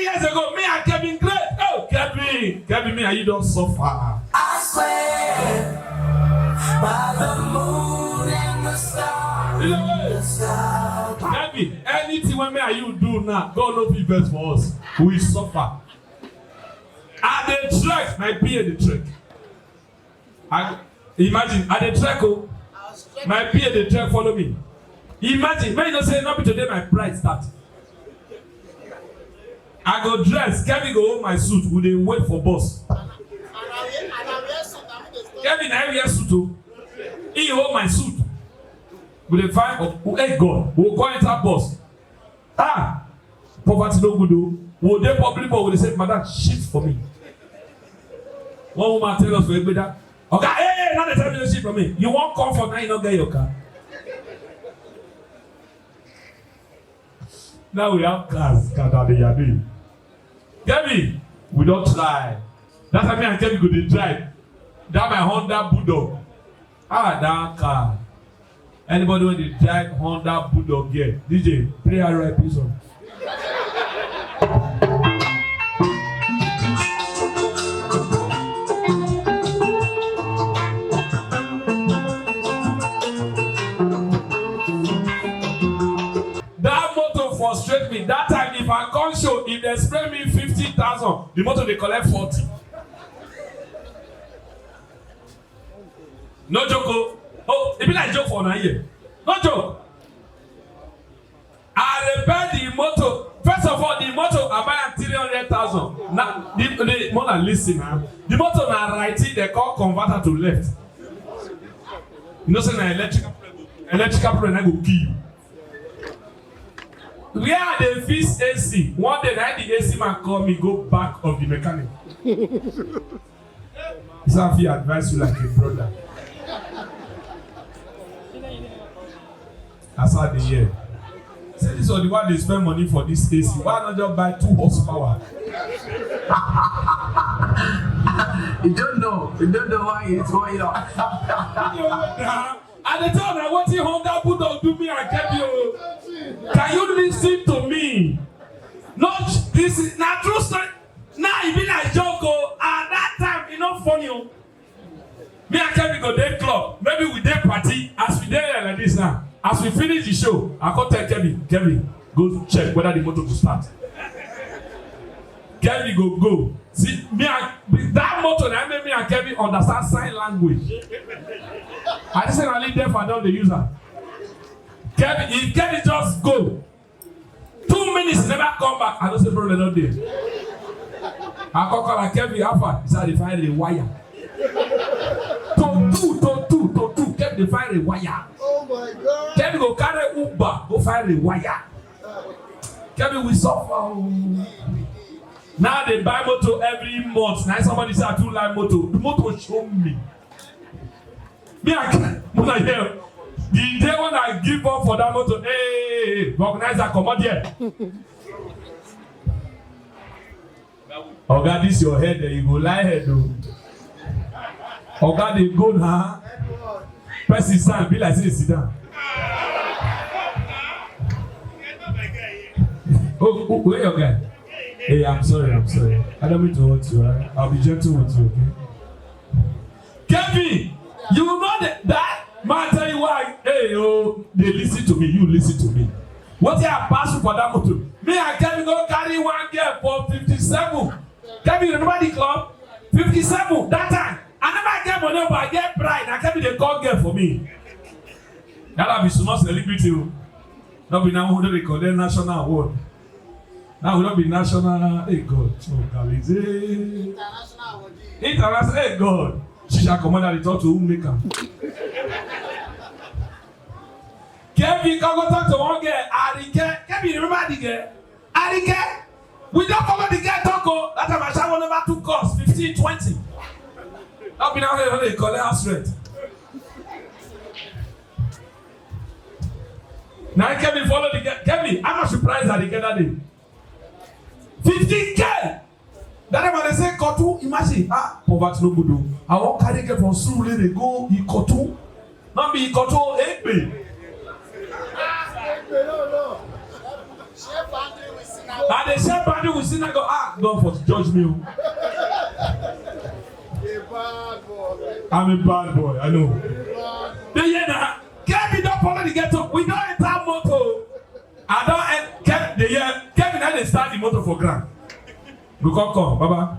years ago, me and Kevin great. Oh, Kevin, me and you don't suffer. I swear by the moon and the stars. Kevin, anything when me and you do now, God no be best for us. We suffer. At the trek, my peer the trek. Imagine at the trek, oh, my peer the trek follow me. Imagine, when you don't say not be today, my pride start. I go dress, Kevin go hold my suit, we dey wait for bus. Kevin, I wear suit too. He hold my suit. We dey find, hey God, we go enter bus. Poverty no good though. We dey public bus, we dey say, madam, shit for me. One woman tell us for Egbeda, okay, hey, now they tell me to shit for me. You want comfort, now you don't get your car. Now we have cars, Kevin, we don't try. That's why me and Kevin go dey drive. That my Honda Bulldog. That car. Anybody when they drive Honda Bulldog here? DJ, play R.I.P. song. That motor frustrate me. That time, if I come show, if they spray me 50,000, the motor they collect 40. No joke. Oh, it be like joke for 9 years. No joke. I repair the motor. First of all, the motor I buy at 300,000. Now, the more than listen, the motor na righty, they call converter to left. You know, say na electrical problem I go kill you. Where they fix AC? One day, the AC man call me, go back of the mechanic. He said, he advise you like a brother. That's how they hear. Say this was the one they spend money for this AC. Why not just buy 2 horsepower? You don't know why it's going on. At the time I want you Honda Bulldog do me and kept you. Can you listen to me? Not this is not true story. Now it be like joke. At that time, it's not funny. Me and Kevin go day club. Maybe we day party. As we day like this now. As we finish the show, I go tell Kevin, go check whether the motor will start. Kevin go. See, me and that motor that made me and Kevin understand sign language. I just say I leave there for down the user. Kevin, if Kevin just go, 2 minutes never come back. I don't say bro, they don't do. I call like Kevin Alpha. He said they find the wire. To Kevin they find the wire. Oh my God. Kevin go carry Uber, go find the wire. Kevin will suffer. Now they buy motor every month. Now somebody say I do like motor. The motor show me. Me when I hear the day when I give up for that motor, hey, organizer come out here. Oga, this your head there, you go lie head though. Oga, they go now. Person stand, be like say sit down. Oh, where your guy? Hey, I'm sorry. I don't mean to hurt you, right? I'll be gentle with you, okay? Kevin, you know that man tell you why? Hey, they listen to me, you listen to me. What you have passed for that motor? Me and Kevin go carry one girl for 57. Kevin, remember the club? 57, that time. I never get money, but I get pride. I Kevin, they call girl for me. That'll be so much celebrity. Not be now who they call them national award. Now we don't be national. Hey God, international. Hey God, she shall command and talk to who make her. Kevin, come go talk to one girl. Arike, Kevin, remember the girl? Arike, we don't follow the girl talk. That time I shall one over 2 costs, 15, 20. I'll be now here they call her house rent. Now Kevin follow the girl. Kevin, how much price are the girl that day? 15K. That time when they say Kotu, imagine, poverty no good. I want carry girl from Surulere, they go Ikotu. Not be Ikotu, Egbe. And they say, "Badu will sin." I go, God for judge me. I'm a bad boy. I know. They hear that. Kevin don't follow the ghetto. We don't enter motor. I don't. Kevin had to start the motor for grand. We come, Baba.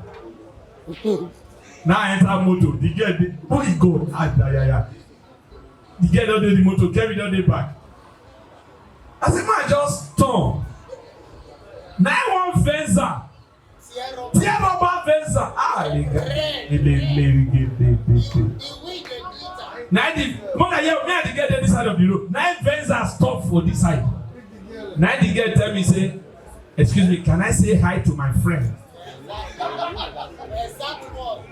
Now I enter motor. The girl, where he go? The girl don't do the motor. Kevin don't do back. I said, man, just turn. 9-1 Venza. Tier number Venza. Now the girl on this side of the road. 9 Venza stop for this side. Now the girl tell me, say, excuse me, can I say hi to my friend?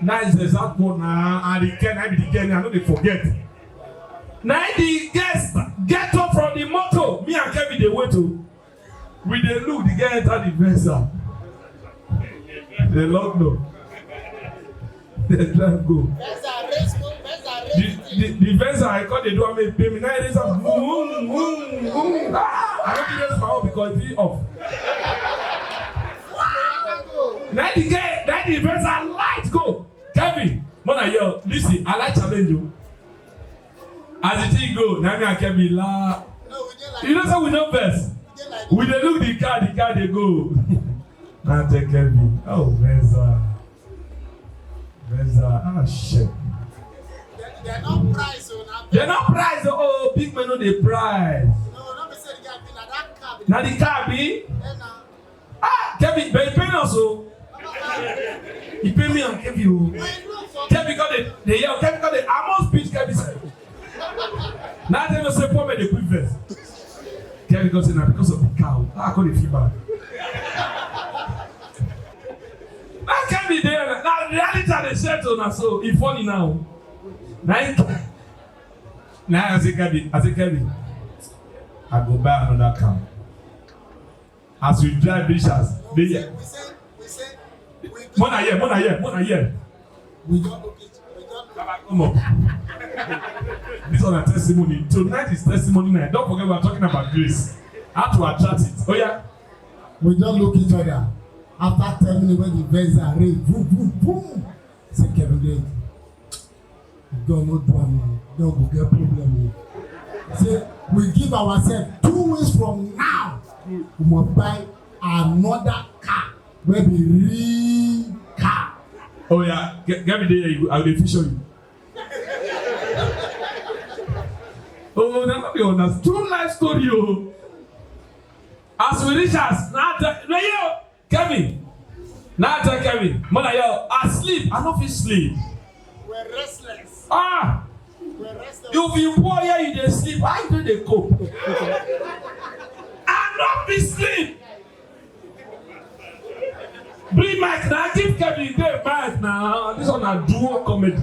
Now it's the exact word now, and the girl, I be the girl, I know they forget. Now the guest get up from the motor. Me and Kevin they wait to. We they look, the girl enter the Venza. They lock door. They drive go. The Venza I call the door make pay me. Now it is a boom, boom, boom. I don't think that's power because it's off. Now the Venza light go. Kevin, Mona yo, listen, I like challenge you. As the thing go, now me and Kevin la. You know so we know best. We dey look the car they go. Now take Kevin. Oh, Venza, shit. They're not price, They're not price. Oh, big man no dey price. No, not be say the guy be like that car. Now the car be. Kevin, but he pay me also. He pay me and Kevin. Kevin got the yell. Kevin got the almost beat Kevin. Now they must say poor man dey quick verse. Kevin got say na because of the car. I call the feedback. Now Kevin there. Now reality they settle now so he funny now. Now I say Kevin, I go buy another car. As we drive Bishas, we say. Mona here. We don't look it. Come on. This one a testimony. Tonight is testimony night. Don't forget we are talking about grace. How to attract it. Oh yeah. We don't look each other. After 10 minutes when the events are ready, boom, boom. Say Kevin, don't know don't go get problem. Say we give ourselves 2 weeks from now. We must buy another car. Maybe real car. Oh yeah, get me there. I will show you. Oh, never be honest. True life story. Oh, as we reach us now, Kevin. Now tell Kevin, Mona yo, asleep. I don't feel sleep. We're restless. We're restless. If you poor here, you dey sleep. Why do they cope? I don't be sleep. Bring Mike now. Give Kevin the mic now. This one a duo comedy.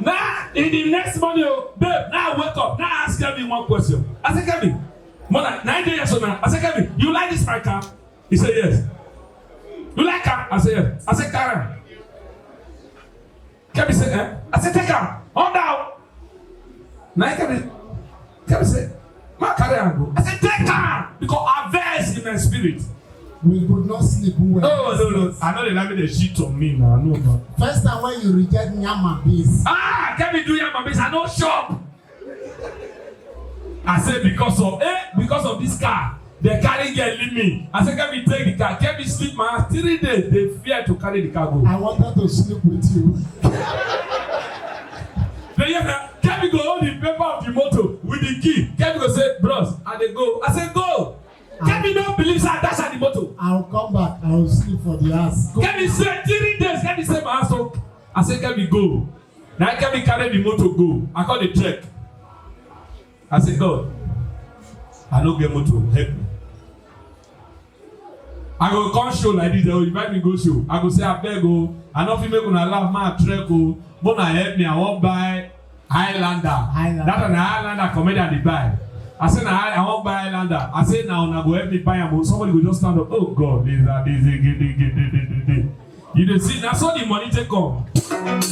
Now in the next morning, babe. Now I wake up. Now I ask Kevin one question. I say Kevin, Mona 9 days or now. I say Kevin, you like this my car? He said yes. You like car? I said yes. I said Karen. Kevin said eh? I said take her. On down. Now Kevin said, "Ma carry and go." I said take her because I verse in my spirit. We could not sleep well. No. I know they like me the shit on me now. No. First time when you reject Nyama beans. Kevin do Nyama beans. I don't shop. I said because of this car, they carry girl leave me. I said Kevin take the car. Kevin sleep my 3 days. They fear to carry the car go. I wanted to sleep with you. Kevin go hold the paper of the motor with the key. Kevin go say, bros, and they go. I say go. Kevin don't believe that that's at the motor. I'll come back. I'll sleep for the house. Kevin say 3 days. Kevin say my house up. I say Kevin go. Now Kevin carry the motor go. I call the check. I say God, I don't get motor. Help me. I go come show like this. They will invite me go show. I go say I beg go. I don't feel make una laugh my trek go. But na help me. I won't buy Highlander. That an Highlander comedian they buy. I say now I won't buy Highlander. I say now I go help me buy am. Somebody will just stand up. Oh God, this. You dey see, that's how the money take come. That's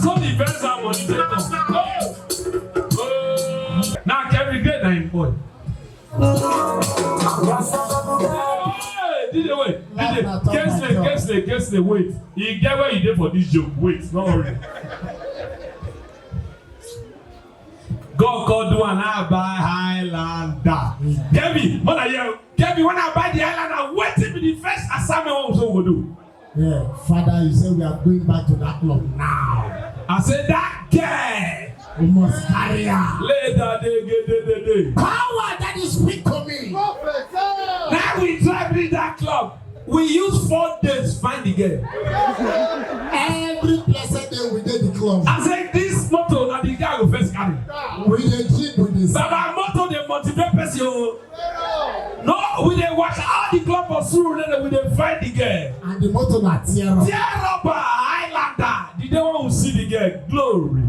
how the events are money take come. Oh. Now Kevin get that boy. DJ, wait. DJ, Kingsley, wait. You get where you did for this joke. Wait, don't worry. God called do an I buy Highlander. Kevin, when I buy the Highlander, what will be the first assignment also will do? Yeah, Father, you said we are going back to that club now. I said that girl. We must carry her. Later, day. Power that is weak to me. Now we drive in that club. We use 4 days to find the girl. Every blessed day we did the club. I said this motto na the guy go first carry. We dey drink with this. Baba motto dey motivate person. No, we dey watch all the club for through then we dey find the girl. And the motto na tear up. Tear up Highlander. The day one we see the girl, glory.